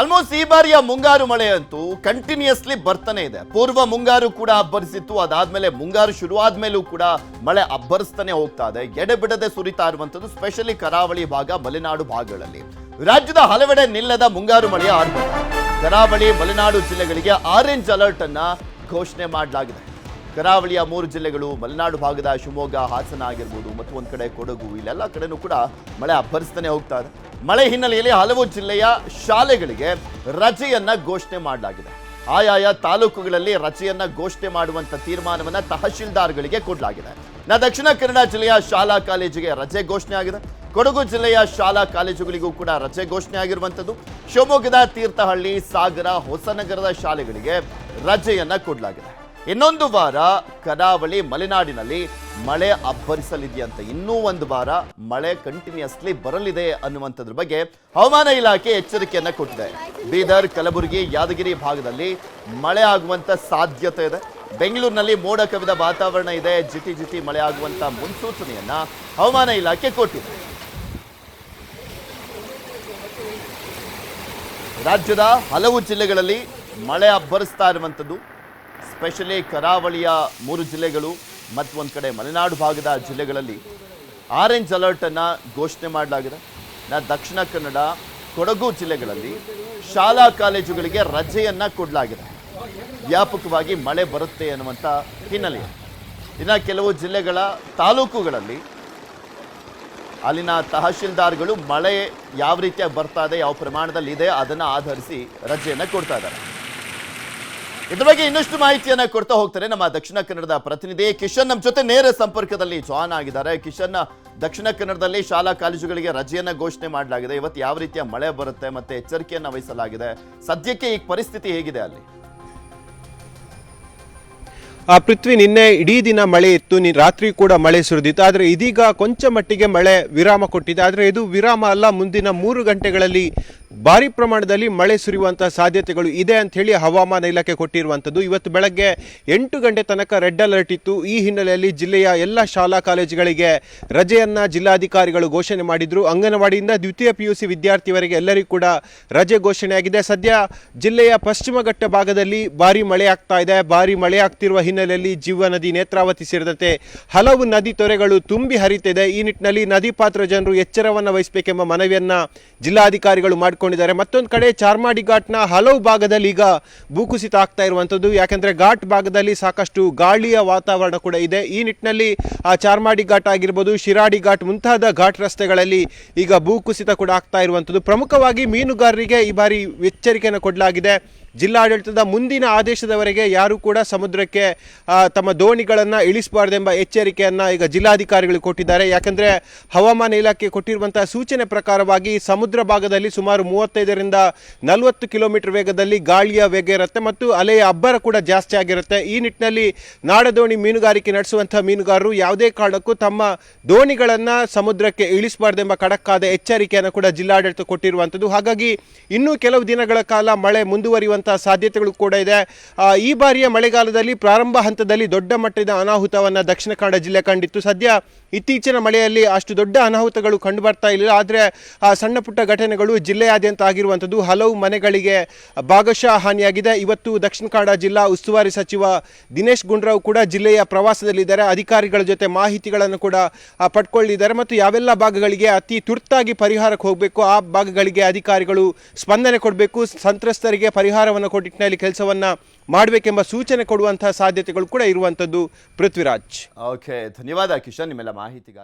Almost ಈ ಬಾರಿಯ ಮುಂಗಾರು ಮಳೆ ಅಂತೂ ಕಂಟಿನ್ಯೂಸ್ಲಿ ಬರ್ತಾನೆ ಇದೆ. ಪೂರ್ವ ಮುಂಗಾರು ಕೂಡ ಅಬ್ಬರಿಸಿತ್ತು, ಅದಾದ್ಮೇಲೆ ಮುಂಗಾರು ಶುರುವಾದ್ಮೇಲೂ ಕೂಡ ಮಳೆ ಅಬ್ಬರಿಸ್ತಾನೆ ಹೋಗ್ತಾ ಇದೆ. ಎಡೆಬಿಡದೆ ಸುರಿತಾ ಇರುವಂತದ್ದು ಸ್ಪೆಷಲಿ ಕರಾವಳಿ ಭಾಗ, ಮಲೆನಾಡು ಭಾಗಗಳಲ್ಲಿ ರಾಜ್ಯದ ಹಲವೆಡೆ ನಿಲ್ಲದ ಮುಂಗಾರು ಮಳೆಯ ಆರ್ಭಟ. ಕರಾವಳಿ ಮಲೆನಾಡು ಜಿಲ್ಲೆಗಳಿಗೆ ಆರೆಂಜ್ ಅಲರ್ಟ್ ಅನ್ನ ಘೋಷಣೆ ಮಾಡಲಾಗಿದೆ. ಕರಾವಳಿಯ 3 ಜಿಲ್ಲೆಗಳು, ಮಲೆನಾಡು ಭಾಗದ ಶಿವಮೊಗ್ಗ, ಹಾಸನ ಆಗಿರ್ಬೋದು, ಮತ್ತು ಒಂದ್ ಕಡೆ ಕೊಡಗು, ಇಲ್ಲೆಲ್ಲ ಕಡೆನೂ ಕೂಡ ಮಳೆ ಅಬ್ಬರಿಸ್ತಾನೆ ಹೋಗ್ತಾ ಇದೆ. ಮಳೆ ಹಿನ್ನೆಲೆಯಲ್ಲಿ ಹಲವು ಜಿಲ್ಲೆಯ ಶಾಲೆಗಳಿಗೆ ರಜೆಯನ್ನ ಘೋಷಣೆ ಮಾಡಲಾಗಿದೆ. ಆಯಾಯ ತಾಲೂಕುಗಳಲ್ಲಿ ರಜೆಯನ್ನ ಘೋಷಣೆ ಮಾಡುವಂತ ತೀರ್ಮಾನವನ್ನ ತಹಶೀಲ್ದಾರ್ಗಳಿಗೆ ಕೊಡಲಾಗಿದೆ. ದಕ್ಷಿಣ ಕನ್ನಡ ಜಿಲ್ಲೆಯ ಶಾಲಾ ಕಾಲೇಜಿಗೆ ರಜೆ ಘೋಷಣೆ ಆಗಿದೆ. ಕೊಡಗು ಜಿಲ್ಲೆಯ ಶಾಲಾ ಕಾಲೇಜುಗಳಿಗೂ ಕೂಡ ರಜೆ ಘೋಷಣೆ ಆಗಿರುವಂತದ್ದು. ಶಿವಮೊಗ್ಗದ ತೀರ್ಥಹಳ್ಳಿ, ಸಾಗರ, ಹೊಸನಗರದ ಶಾಲೆಗಳಿಗೆ ರಜೆಯನ್ನ ಕೊಡಲಾಗಿದೆ. ಇನ್ನೊಂದು ವಾರ ಕರಾವಳಿ ಮಲೆನಾಡಿನಲ್ಲಿ ಮಳೆ ಅಬ್ಬರಿಸಲಿದೆಯಂತೆ. ಇನ್ನೂ ಒಂದು ವಾರ ಮಳೆ ಕಂಟಿನ್ಯೂಸ್ಲಿ ಬರಲಿದೆ ಅನ್ನುವಂಥದ್ರ ಬಗ್ಗೆ ಹವಾಮಾನ ಇಲಾಖೆ ಎಚ್ಚರಿಕೆಯನ್ನ ಕೊಟ್ಟಿದೆ. ಬೀದರ್, ಕಲಬುರಗಿ, ಯಾದಗಿರಿ ಭಾಗದಲ್ಲಿ ಮಳೆ ಆಗುವಂತ ಸಾಧ್ಯತೆ ಇದೆ. ಬೆಂಗಳೂರಿನಲ್ಲಿ ಮೋಡ ಕವಿದ ವಾತಾವರಣ ಇದೆ. ಜಿಟಿ ಜಿಟಿ ಮಳೆ ಆಗುವಂತ ಮುನ್ಸೂಚನೆಯನ್ನ ಹವಾಮಾನ ಇಲಾಖೆ ಕೊಟ್ಟಿದೆ. ರಾಜ್ಯದ ಹಲವು ಜಿಲ್ಲೆಗಳಲ್ಲಿ ಮಳೆ ಅಬ್ಬರಿಸ್ತಾ ಇರುವಂಥದ್ದು. ಸ್ಪೆಷಲಿ ಕರಾವಳಿಯ 3 ಜಿಲ್ಲೆಗಳು ಮತ್ತು ಒಂದು ಕಡೆ ಮಲೆನಾಡು ಭಾಗದ ಜಿಲ್ಲೆಗಳಲ್ಲಿ ಆರೆಂಜ್ ಅಲರ್ಟ್ ಅನ್ನ ಘೋಷಣೆ ಮಾಡಲಾಗಿದೆ. ದಕ್ಷಿಣ ಕನ್ನಡ, ಕೊಡಗು ಜಿಲ್ಲೆಗಳಲ್ಲಿ ಶಾಲಾ ಕಾಲೇಜುಗಳಿಗೆ ರಜೆಯನ್ನ ಕೊಡಲಾಗಿದೆ. ವ್ಯಾಪಕವಾಗಿ ಮಳೆ ಬರುತ್ತೆ ಅನ್ನುವಂಥ ಹಿನ್ನೆಲೆ. ಇನ್ನು ಕೆಲವು ಜಿಲ್ಲೆಗಳ ತಾಲೂಕುಗಳಲ್ಲಿ ಅಲ್ಲಿನ ತಹಶೀಲ್ದಾರ್ಗಳು ಮಳೆ ಯಾವ ರೀತಿಯಾಗಿ ಬರ್ತಾ ಇದೆ, ಯಾವ ಪ್ರಮಾಣದಲ್ಲಿ ಇದೆ, ಅದನ್ನು ಆಧರಿಸಿ ರಜೆಯನ್ನ ಕೊಡ್ತಾ ಇದ್ದಾರೆ. ಇದ್ರ ಬಗ್ಗೆ ಇನ್ನಷ್ಟು ಮಾಹಿತಿಯನ್ನ ಕೊಡ್ತಾ ಹೋಗ್ತಾರೆ ನಮ್ಮ ದಕ್ಷಿಣ ಕನ್ನಡದ ಪ್ರತಿನಿಧಿ ಕಿಶನ್. ನಮ್ಮ ಜೊತೆ ನೇರ ಸಂಪರ್ಕದಲ್ಲಿ ಜಾಯ್ನ್ ಆಗಿದ್ದಾರೆ. ಕಿಶನ್, ದಕ್ಷಿಣ ಕನ್ನಡದಲ್ಲಿ ಶಾಲಾ ಕಾಲೇಜುಗಳಿಗೆ ರಜೆಯನ್ನ ಘೋಷಣೆ ಮಾಡಲಾಗಿದೆ. ಇವತ್ತು ಯಾವ ರೀತಿಯ ಮಳೆ ಬರುತ್ತೆ ಮತ್ತೆ ಎಚ್ಚರಿಕೆಯನ್ನ ವಹಿಸಲಾಗಿದೆ? ಸದ್ಯಕ್ಕೆ ಈ ಪರಿಸ್ಥಿತಿ ಹೇಗಿದೆ ಅಲ್ಲಿ? ಪೃಥ್ವಿ, ನಿನ್ನೆ ಇಡೀ ದಿನ ಮಳೆ ಇತ್ತು, ರಾತ್ರಿ ಕೂಡ ಮಳೆ ಸುರಿದಿತ್ತು. ಆದರೆ ಇದೀಗ ಕೊಂಚ ಮಟ್ಟಿಗೆ ಮಳೆ ವಿರಾಮ ಕೊಟ್ಟಿದೆ. ಆದರೆ ಇದು ವಿರಾಮ ಅಲ್ಲ, ಮುಂದಿನ 3 ಗಂಟೆಗಳಲ್ಲಿ ಭಾರಿ ಪ್ರಮಾಣದಲ್ಲಿ ಮಳೆ ಸುರಿಯುವಂಥ ಸಾಧ್ಯತೆಗಳು ಇದೆ ಅಂತ ಹೇಳಿ ಹವಾಮಾನ ಇಲಾಖೆ ಕೊಟ್ಟಿರುವಂಥದ್ದು. ಇವತ್ತು ಬೆಳಗ್ಗೆ 8 ಗಂಟೆ ತನಕ ರೆಡ್ ಅಲರ್ಟ್ ಇತ್ತು. ಈ ಹಿನ್ನೆಲೆಯಲ್ಲಿ ಜಿಲ್ಲೆಯ ಎಲ್ಲ ಶಾಲಾ ಕಾಲೇಜುಗಳಿಗೆ ರಜೆಯನ್ನು ಜಿಲ್ಲಾಧಿಕಾರಿಗಳು ಘೋಷಣೆ ಮಾಡಿದರು. ಅಂಗನವಾಡಿಯಿಂದ ದ್ವಿತೀಯ PUC ವಿದ್ಯಾರ್ಥಿವರೆಗೆ ಎಲ್ಲರಿಗೂ ಕೂಡ ರಜೆ ಘೋಷಣೆಯಾಗಿದೆ. ಸದ್ಯ ಜಿಲ್ಲೆಯ ಪಶ್ಚಿಮ ಘಟ್ಟ ಭಾಗದಲ್ಲಿ ಭಾರಿ ಮಳೆ ಆಗ್ತಾ ಇದೆ. ಭಾರಿ ಮಳೆ ಆಗ್ತಿರುವ ಹಿನ್ನೆಲೆಯಲ್ಲಿ ಜೀವ ನದಿ, ನೇತ್ರಾವತಿ ಸೇರಿದಂತೆ ಹಲವು ನದಿ ತೊರೆಗಳು ತುಂಬಿ ಹರಿತಿದೆ. ಈ ನಿಟ್ಟಿನಲ್ಲಿ ನದಿ ಪಾತ್ರ ಜನರು ಎಚ್ಚರವನ್ನು ವಹಿಸಬೇಕೆಂಬ ಮನವಿಯನ್ನು ಜಿಲ್ಲಾಧಿಕಾರಿಗಳು ಮಾಡಿಕೊಂಡಿದ್ದಾರೆ. ಮತ್ತೊಂದು ಕಡೆ ಚಾರ್ಮಾಡಿ ಘಾಟ್ನ ಹಲವು ಭಾಗದಲ್ಲಿ ಈಗ ಭೂಕುಸಿತ ಆಗ್ತಾ ಇರುವಂಥದ್ದು. ಯಾಕೆಂದರೆ ಘಾಟ್ ಭಾಗದಲ್ಲಿ ಸಾಕಷ್ಟು ಗಾಳಿಯ ವಾತಾವರಣ ಕೂಡ ಇದೆ. ಈ ನಿಟ್ಟಿನಲ್ಲಿ ಚಾರ್ಮಾಡಿ ಘಾಟ್ ಆಗಿರ್ಬೋದು, ಶಿರಾಡಿ ಘಾಟ್ ಮುಂತಾದ ಘಾಟ್ ರಸ್ತೆಗಳಲ್ಲಿ ಈಗ ಭೂಕುಸಿತ ಕೂಡ ಆಗ್ತಾ ಇರುವಂಥದ್ದು. ಪ್ರಮುಖವಾಗಿ ಮೀನುಗಾರರಿಗೆ ಈ ಬಾರಿ ಎಚ್ಚರಿಕೆಯನ್ನು ಕೊಡಲಾಗಿದೆ. ಜಿಲ್ಲಾಡಳಿತದ ಮುಂದಿನ ಆದೇಶದವರೆಗೆ ಯಾರು ಕೂಡ ಸಮುದ್ರಕ್ಕೆ ತಮ್ಮ ದೋಣಿಗಳನ್ನು ಇಳಿಸಬಾರ್ದೆಂಬ ಎಚ್ಚರಿಕೆಯನ್ನು ಈಗ ಜಿಲ್ಲಾಧಿಕಾರಿಗಳು ಕೊಟ್ಟಿದ್ದಾರೆ. ಯಾಕಂದರೆ ಹವಾಮಾನ ಇಲಾಖೆ ಕೊಟ್ಟಿರುವಂತಹ ಸೂಚನೆ ಪ್ರಕಾರವಾಗಿ ಸಮುದ್ರ ಭಾಗದಲ್ಲಿ ಸುಮಾರು 35ರಿಂದ 40 ಕಿಲೋಮೀಟರ್ ವೇಗದಲ್ಲಿ ಗಾಳಿಯ ವೇಗ ಇರುತ್ತೆ ಮತ್ತು ಅಲೆಯ ಅಬ್ಬರ ಕೂಡ ಜಾಸ್ತಿ ಆಗಿರುತ್ತೆ. ಈ ನಿಟ್ಟಿನಲ್ಲಿ ನಾಡದೋಣಿ ಮೀನುಗಾರಿಕೆ ನಡೆಸುವಂಥ ಮೀನುಗಾರರು ಯಾವುದೇ ಕಾರಣಕ್ಕೂ ತಮ್ಮ ದೋಣಿಗಳನ್ನು ಸಮುದ್ರಕ್ಕೆ ಇಳಿಸಬಾರ್ದೆಂಬ ಖಡಕ್ಕಾದ ಎಚ್ಚರಿಕೆಯನ್ನು ಕೂಡ ಜಿಲ್ಲಾಡಳಿತ ಕೊಟ್ಟಿರುವಂಥದ್ದು. ಹಾಗಾಗಿ ಇನ್ನೂ ಕೆಲವು ದಿನಗಳ ಕಾಲ ಮಳೆ ಮುಂದುವರಿಯುವಂಥ ಸಾಧ್ಯತೆಗಳು ಕೂಡ ಇದೆ. ಈ ಬಾರಿಯ ಮಳೆಗಾಲದಲ್ಲಿ ಪ್ರಾರಂಭ ಹಂತದಲ್ಲಿ ದೊಡ್ಡ ಮಟ್ಟದ ಅನಾಹುತವನ್ನು ದಕ್ಷಿಣ ಕನ್ನಡ ಜಿಲ್ಲೆ ಕಂಡಿತ್ತು. ಸದ್ಯ ಇತ್ತೀಚಿನ ಮಳೆಯಲ್ಲಿ ಅಷ್ಟು ದೊಡ್ಡ ಅನಾಹುತಗಳು ಕಂಡು ಬರ್ತಾ ಇಲ್ಲ. ಆದರೆ ಸಣ್ಣ ಪುಟ್ಟ ಘಟನೆಗಳು ಜಿಲ್ಲೆಯಾದ್ಯಂತ ಆಗಿರುವಂಥದ್ದು. ಹಲವು ಮನೆಗಳಿಗೆ ಭಾಗಶಃ ಹಾನಿಯಾಗಿದೆ. ಇವತ್ತು ದಕ್ಷಿಣ ಕನ್ನಡ ಜಿಲ್ಲಾ ಉಸ್ತುವಾರಿ ಸಚಿವ ದಿನೇಶ್ ಗುಂಡೂರಾವ್ ಕೂಡ ಜಿಲ್ಲೆಯ ಪ್ರವಾಸದಲ್ಲಿದ್ದಾರೆ. ಅಧಿಕಾರಿಗಳ ಜೊತೆ ಮಾಹಿತಿಗಳನ್ನು ಕೂಡ ಪಡ್ಕೊಳ್ಳಿದ್ದಾರೆ ಮತ್ತು ಯಾವೆಲ್ಲ ಭಾಗಗಳಿಗೆ ಅತಿ ತುರ್ತಾಗಿ ಪರಿಹಾರಕ್ಕೆ ಹೋಗಬೇಕು ಆ ಭಾಗಗಳಿಗೆ ಅಧಿಕಾರಿಗಳು ಸ್ಪಂದನೆ ಕೊಡಬೇಕು, ಸಂತ್ರಸ್ತರಿಗೆ ಪರಿಹಾರವನ್ನು ಕೊಟ್ಟ ನಿಟ್ಟಿನಲ್ಲಿ ಕೆಲಸವನ್ನು ಮಾಡಬೇಕೆಂಬ ಸೂಚನೆ ಕೊಡುವಂತಹ ಸಾಧ್ಯತೆಗಳು ಕೂಡ ಇರುವಂಥದ್ದು. ಪೃಥ್ವಿರಾಜ್. ಓಕೆ, ಧನ್ಯವಾದ ಕಿಶನ್ ನಿಮ್ಮೆಲ್ಲ ಮಾಹಿತಿಗಾಗಿ.